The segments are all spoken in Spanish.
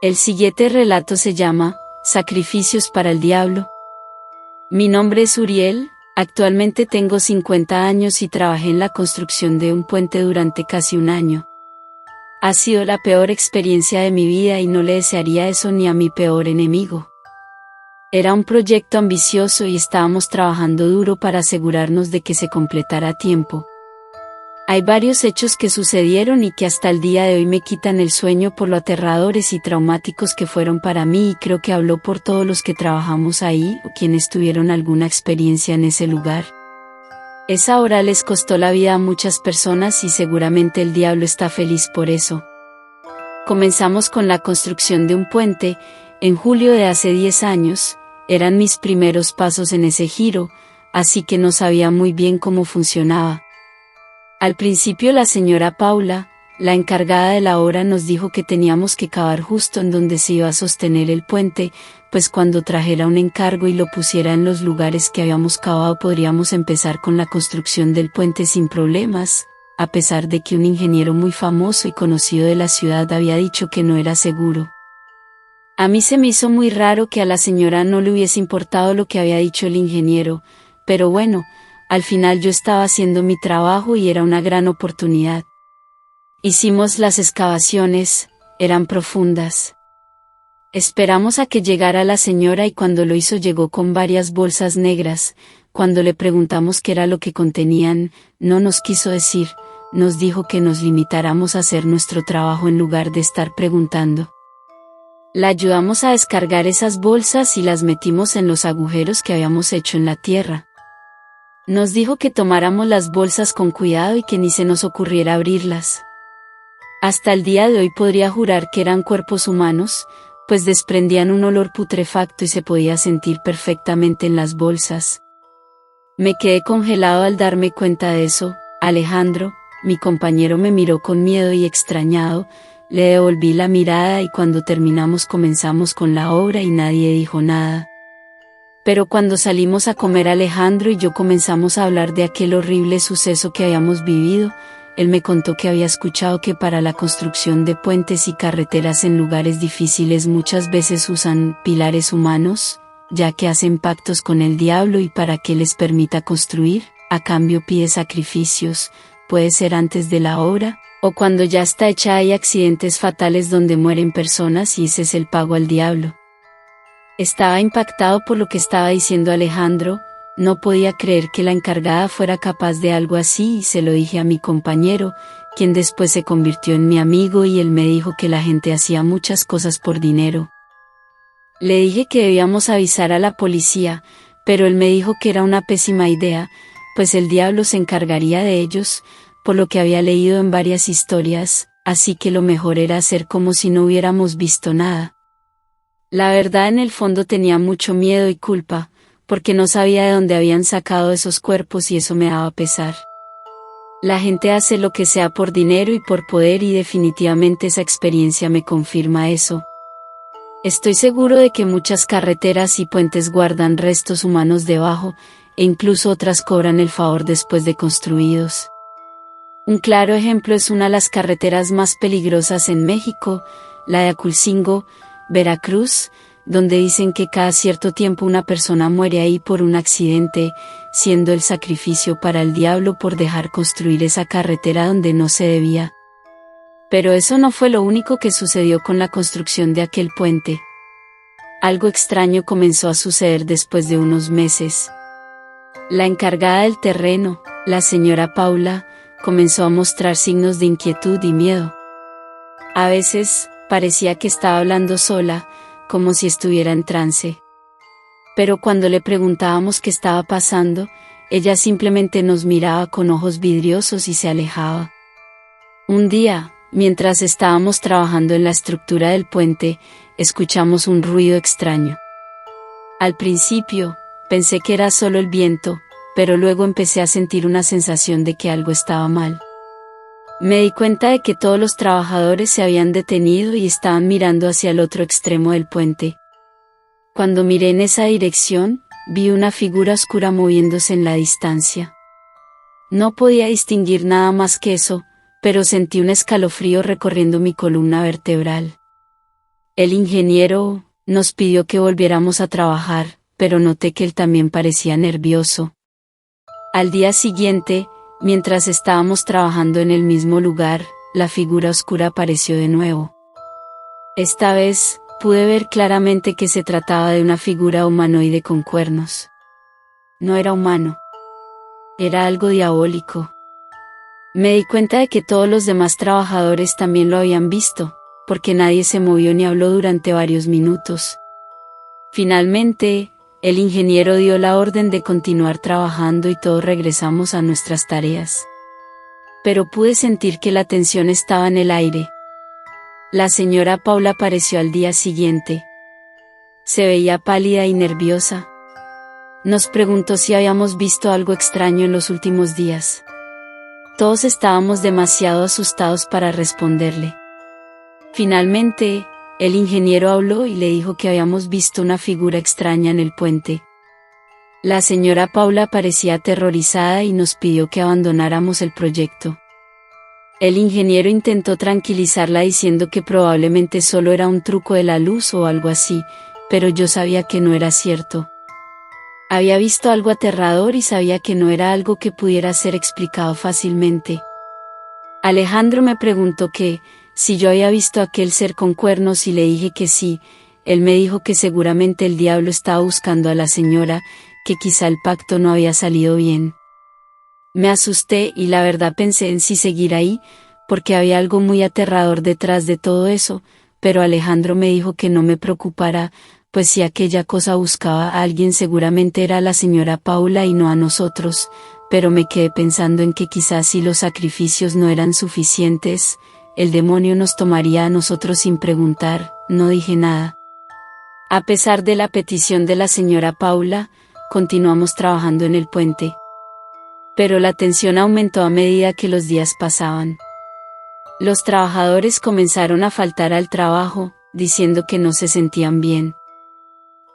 El siguiente relato se llama Sacrificios para el Diablo. Mi nombre es Uriel, actualmente tengo 50 años y trabajé en la construcción de un puente durante casi un año. Ha sido la peor experiencia de mi vida y no le desearía eso ni a mi peor enemigo. Era un proyecto ambicioso y estábamos trabajando duro para asegurarnos de que se completara a tiempo. Hay varios hechos que sucedieron y que hasta el día de hoy me quitan el sueño por lo aterradores y traumáticos que fueron para mí, y creo que habló por todos los que trabajamos ahí o quienes tuvieron alguna experiencia en ese lugar. Esa hora les costó la vida a muchas personas y seguramente el diablo está feliz por eso. Comenzamos con la construcción de un puente, en julio de hace 10 años, eran mis primeros pasos en ese giro, así que no sabía muy bien cómo funcionaba. Al principio la señora Paula, la encargada de la obra, nos dijo que teníamos que cavar justo en donde se iba a sostener el puente, pues cuando trajera un encargo y lo pusiera en los lugares que habíamos cavado podríamos empezar con la construcción del puente sin problemas, a pesar de que un ingeniero muy famoso y conocido de la ciudad había dicho que no era seguro. A mí se me hizo muy raro que a la señora no le hubiese importado lo que había dicho el ingeniero, pero bueno, al final yo estaba haciendo mi trabajo y era una gran oportunidad. Hicimos las excavaciones, eran profundas. Esperamos a que llegara la señora y cuando lo hizo llegó con varias bolsas negras. Cuando le preguntamos qué era lo que contenían, no nos quiso decir, nos dijo que nos limitáramos a hacer nuestro trabajo en lugar de estar preguntando. La ayudamos a descargar esas bolsas y las metimos en los agujeros que habíamos hecho en la tierra. Nos dijo que tomáramos las bolsas con cuidado y que ni se nos ocurriera abrirlas. Hasta el día de hoy podría jurar que eran cuerpos humanos, pues desprendían un olor putrefacto y se podía sentir perfectamente en las bolsas. Me quedé congelado al darme cuenta de eso. Alejandro, mi compañero, me miró con miedo y extrañado, le devolví la mirada y cuando terminamos comenzamos con la obra y nadie dijo nada. Pero cuando salimos a comer, Alejandro y yo comenzamos a hablar de aquel horrible suceso que habíamos vivido. Él me contó que había escuchado que para la construcción de puentes y carreteras en lugares difíciles muchas veces usan pilares humanos, ya que hacen pactos con el diablo y para que les permita construir, a cambio pide sacrificios, puede ser antes de la obra, o cuando ya está hecha. Hay accidentes fatales donde mueren personas y ese es el pago al diablo. Estaba impactado por lo que estaba diciendo Alejandro, no podía creer que la encargada fuera capaz de algo así y se lo dije a mi compañero, quien después se convirtió en mi amigo y él me dijo que la gente hacía muchas cosas por dinero. Le dije que debíamos avisar a la policía, pero él me dijo que era una pésima idea, pues el diablo se encargaría de ellos, por lo que había leído en varias historias, así que lo mejor era hacer como si no hubiéramos visto nada. La verdad, en el fondo tenía mucho miedo y culpa, porque no sabía de dónde habían sacado esos cuerpos y eso me daba pesar. La gente hace lo que sea por dinero y por poder y definitivamente esa experiencia me confirma eso. Estoy seguro de que muchas carreteras y puentes guardan restos humanos debajo, e incluso otras cobran el favor después de construidos. Un claro ejemplo es una de las carreteras más peligrosas en México, la de Aculcingo, Veracruz, donde dicen que cada cierto tiempo una persona muere ahí por un accidente, siendo el sacrificio para el diablo por dejar construir esa carretera donde no se debía. Pero eso no fue lo único que sucedió con la construcción de aquel puente. Algo extraño comenzó a suceder después de unos meses. La encargada del terreno, la señora Paula, comenzó a mostrar signos de inquietud y miedo. A veces, parecía que estaba hablando sola, como si estuviera en trance. Pero cuando le preguntábamos qué estaba pasando, ella simplemente nos miraba con ojos vidriosos y se alejaba. Un día, mientras estábamos trabajando en la estructura del puente, escuchamos un ruido extraño. Al principio, pensé que era solo el viento, pero luego empecé a sentir una sensación de que algo estaba mal. Me di cuenta de que todos los trabajadores se habían detenido y estaban mirando hacia el otro extremo del puente. Cuando miré en esa dirección, vi una figura oscura moviéndose en la distancia. No podía distinguir nada más que eso, pero sentí un escalofrío recorriendo mi columna vertebral. El ingeniero nos pidió que volviéramos a trabajar, pero noté que él también parecía nervioso. Al día siguiente, mientras estábamos trabajando en el mismo lugar, la figura oscura apareció de nuevo. Esta vez, pude ver claramente que se trataba de una figura humanoide con cuernos. No era humano. Era algo diabólico. Me di cuenta de que todos los demás trabajadores también lo habían visto, porque nadie se movió ni habló durante varios minutos. Finalmente, el ingeniero dio la orden de continuar trabajando y todos regresamos a nuestras tareas. Pero pude sentir que la tensión estaba en el aire. La señora Paula apareció al día siguiente. Se veía pálida y nerviosa. Nos preguntó si habíamos visto algo extraño en los últimos días. Todos estábamos demasiado asustados para responderle. Finalmente, el ingeniero habló y le dijo que habíamos visto una figura extraña en el puente. La señora Paula parecía aterrorizada y nos pidió que abandonáramos el proyecto. El ingeniero intentó tranquilizarla diciendo que probablemente solo era un truco de la luz o algo así, pero yo sabía que no era cierto. Había visto algo aterrador y sabía que no era algo que pudiera ser explicado fácilmente. Alejandro me preguntó si yo había visto a aquel ser con cuernos y le dije que sí. Él me dijo que seguramente el diablo estaba buscando a la señora, que quizá el pacto no había salido bien. Me asusté y la verdad pensé en si seguir ahí, porque había algo muy aterrador detrás de todo eso, pero Alejandro me dijo que no me preocupara, pues si aquella cosa buscaba a alguien seguramente era a la señora Paula y no a nosotros, pero me quedé pensando en que quizás si los sacrificios no eran suficientes, el demonio nos tomaría a nosotros sin preguntar. No dije nada. A pesar de la petición de la señora Paula, continuamos trabajando en el puente. Pero la tensión aumentó a medida que los días pasaban. Los trabajadores comenzaron a faltar al trabajo, diciendo que no se sentían bien.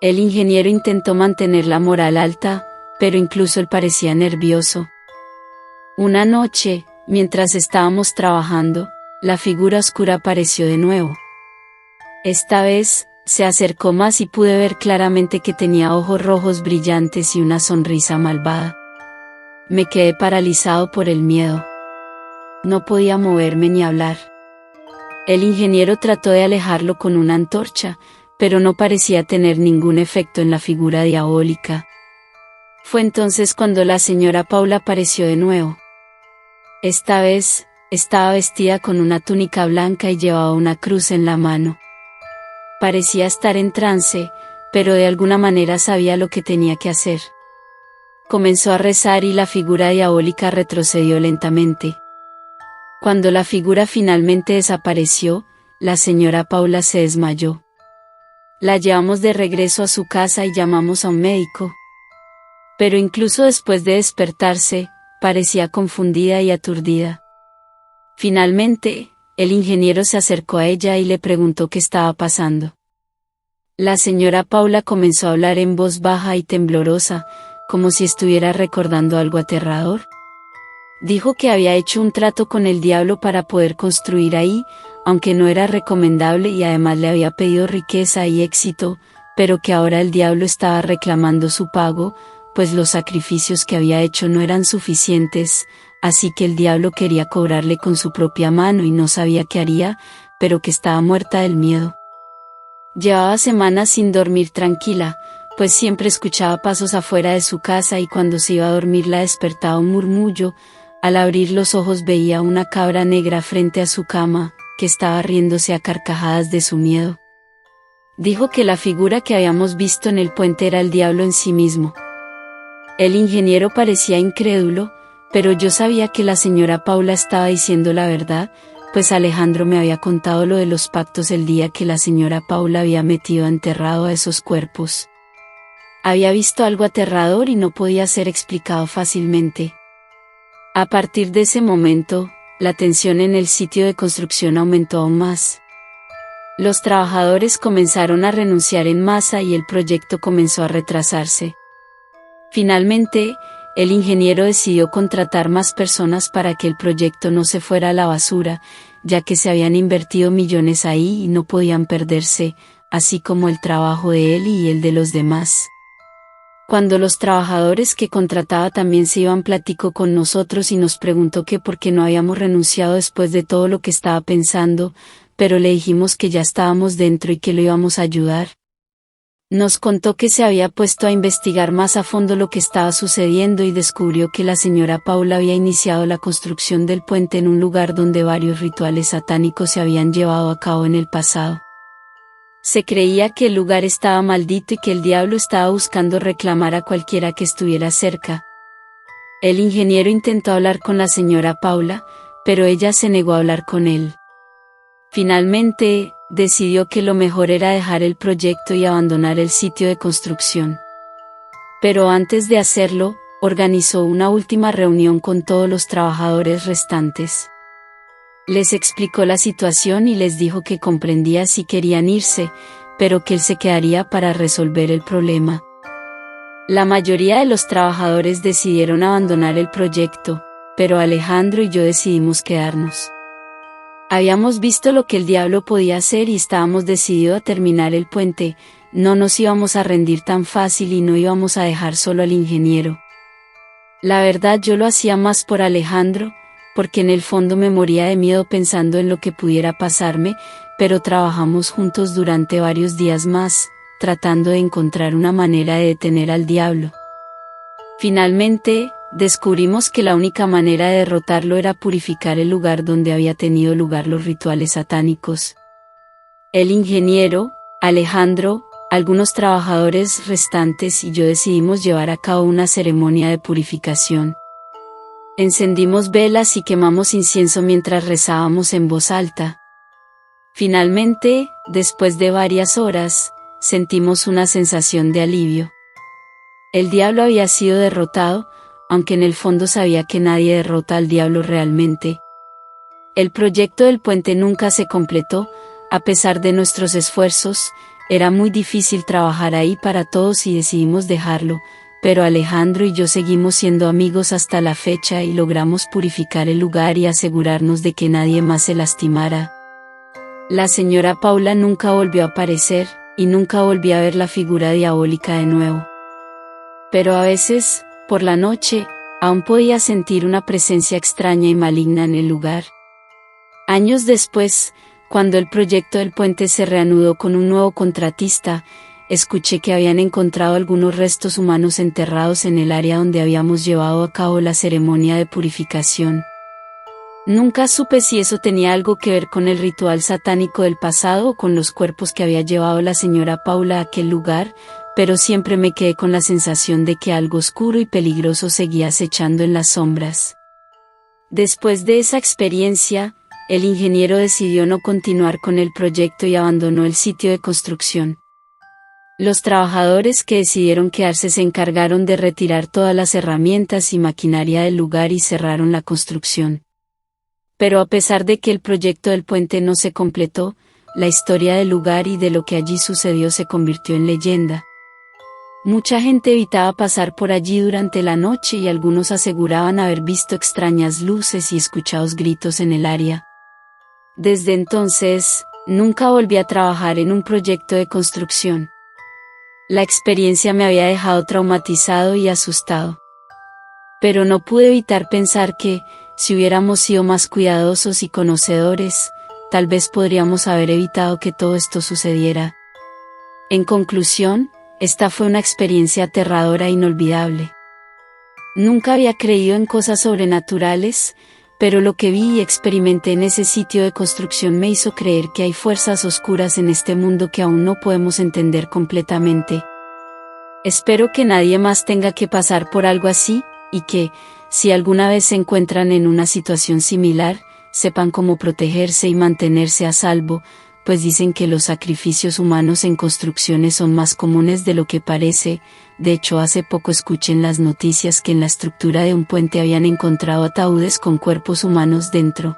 El ingeniero intentó mantener la moral alta, pero incluso él parecía nervioso. Una noche, mientras estábamos trabajando, la figura oscura apareció de nuevo. Esta vez, se acercó más y pude ver claramente que tenía ojos rojos brillantes y una sonrisa malvada. Me quedé paralizado por el miedo. No podía moverme ni hablar. El ingeniero trató de alejarlo con una antorcha, pero no parecía tener ningún efecto en la figura diabólica. Fue entonces cuando la señora Paula apareció de nuevo. Esta vez, estaba vestida con una túnica blanca y llevaba una cruz en la mano. Parecía estar en trance, pero de alguna manera sabía lo que tenía que hacer. Comenzó a rezar y la figura diabólica retrocedió lentamente. Cuando la figura finalmente desapareció, la señora Paula se desmayó. La llevamos de regreso a su casa y llamamos a un médico. Pero incluso después de despertarse, parecía confundida y aturdida. Finalmente, el ingeniero se acercó a ella y le preguntó qué estaba pasando. La señora Paula comenzó a hablar en voz baja y temblorosa, como si estuviera recordando algo aterrador. Dijo que había hecho un trato con el diablo para poder construir ahí, aunque no era recomendable y además le había pedido riqueza y éxito, pero que ahora el diablo estaba reclamando su pago, pues los sacrificios que había hecho no eran suficientes, así que el diablo quería cobrarle con su propia mano y no sabía qué haría, pero que estaba muerta del miedo. Llevaba semanas sin dormir tranquila, pues siempre escuchaba pasos afuera de su casa y cuando se iba a dormir la despertaba un murmullo. Al abrir los ojos veía una cabra negra frente a su cama, que estaba riéndose a carcajadas de su miedo. Dijo que la figura que habíamos visto en el puente era el diablo en sí mismo. El ingeniero parecía incrédulo, pero yo sabía que la señora Paula estaba diciendo la verdad, pues Alejandro me había contado lo de los pactos el día que la señora Paula había metido enterrado a esos cuerpos. Había visto algo aterrador y no podía ser explicado fácilmente. A partir de ese momento, la tensión en el sitio de construcción aumentó aún más. Los trabajadores comenzaron a renunciar en masa y el proyecto comenzó a retrasarse. Finalmente, el ingeniero decidió contratar más personas para que el proyecto no se fuera a la basura, ya que se habían invertido millones ahí y no podían perderse, así como el trabajo de él y el de los demás. Cuando los trabajadores que contrataba también se iban, platicó con nosotros y nos preguntó que por qué no habíamos renunciado después de todo lo que estaba pensando, pero le dijimos que ya estábamos dentro y que lo íbamos a ayudar. Nos contó que se había puesto a investigar más a fondo lo que estaba sucediendo y descubrió que la señora Paula había iniciado la construcción del puente en un lugar donde varios rituales satánicos se habían llevado a cabo en el pasado. Se creía que el lugar estaba maldito y que el diablo estaba buscando reclamar a cualquiera que estuviera cerca. El ingeniero intentó hablar con la señora Paula, pero ella se negó a hablar con él. Finalmente, decidió que lo mejor era dejar el proyecto y abandonar el sitio de construcción. Pero antes de hacerlo, organizó una última reunión con todos los trabajadores restantes. Les explicó la situación y les dijo que comprendía si querían irse, pero que él se quedaría para resolver el problema. La mayoría de los trabajadores decidieron abandonar el proyecto, pero Alejandro y yo decidimos quedarnos. Habíamos visto lo que el diablo podía hacer y estábamos decididos a terminar el puente, no nos íbamos a rendir tan fácil y no íbamos a dejar solo al ingeniero. La verdad yo lo hacía más por Alejandro, porque en el fondo me moría de miedo pensando en lo que pudiera pasarme, pero trabajamos juntos durante varios días más, tratando de encontrar una manera de detener al diablo. Finalmente, descubrimos que la única manera de derrotarlo era purificar el lugar donde había tenido lugar los rituales satánicos. El ingeniero, Alejandro, algunos trabajadores restantes y yo decidimos llevar a cabo una ceremonia de purificación. Encendimos velas y quemamos incienso mientras rezábamos en voz alta. Finalmente, después de varias horas, sentimos una sensación de alivio. El diablo había sido derrotado, aunque en el fondo sabía que nadie derrota al diablo realmente. El proyecto del puente nunca se completó, a pesar de nuestros esfuerzos, era muy difícil trabajar ahí para todos y decidimos dejarlo, pero Alejandro y yo seguimos siendo amigos hasta la fecha y logramos purificar el lugar y asegurarnos de que nadie más se lastimara. La señora Paula nunca volvió a aparecer, y nunca volví a ver la figura diabólica de nuevo. Pero a veces, por la noche, aún podía sentir una presencia extraña y maligna en el lugar. Años después, cuando el proyecto del puente se reanudó con un nuevo contratista, escuché que habían encontrado algunos restos humanos enterrados en el área donde habíamos llevado a cabo la ceremonia de purificación. Nunca supe si eso tenía algo que ver con el ritual satánico del pasado o con los cuerpos que había llevado la señora Paula a aquel lugar, pero siempre me quedé con la sensación de que algo oscuro y peligroso seguía acechando en las sombras. Después de esa experiencia, el ingeniero decidió no continuar con el proyecto y abandonó el sitio de construcción. Los trabajadores que decidieron quedarse se encargaron de retirar todas las herramientas y maquinaria del lugar y cerraron la construcción. Pero a pesar de que el proyecto del puente no se completó, la historia del lugar y de lo que allí sucedió se convirtió en leyenda. Mucha gente evitaba pasar por allí durante la noche y algunos aseguraban haber visto extrañas luces y escuchado gritos en el área. Desde entonces, nunca volví a trabajar en un proyecto de construcción. La experiencia me había dejado traumatizado y asustado. Pero no pude evitar pensar que, si hubiéramos sido más cuidadosos y conocedores, tal vez podríamos haber evitado que todo esto sucediera. En conclusión, esta fue una experiencia aterradora e inolvidable. Nunca había creído en cosas sobrenaturales, pero lo que vi y experimenté en ese sitio de construcción me hizo creer que hay fuerzas oscuras en este mundo que aún no podemos entender completamente. Espero que nadie más tenga que pasar por algo así, y que, si alguna vez se encuentran en una situación similar, sepan cómo protegerse y mantenerse a salvo, pues dicen que los sacrificios humanos en construcciones son más comunes de lo que parece. De hecho, hace poco escuché en las noticias que en la estructura de un puente habían encontrado ataúdes con cuerpos humanos dentro.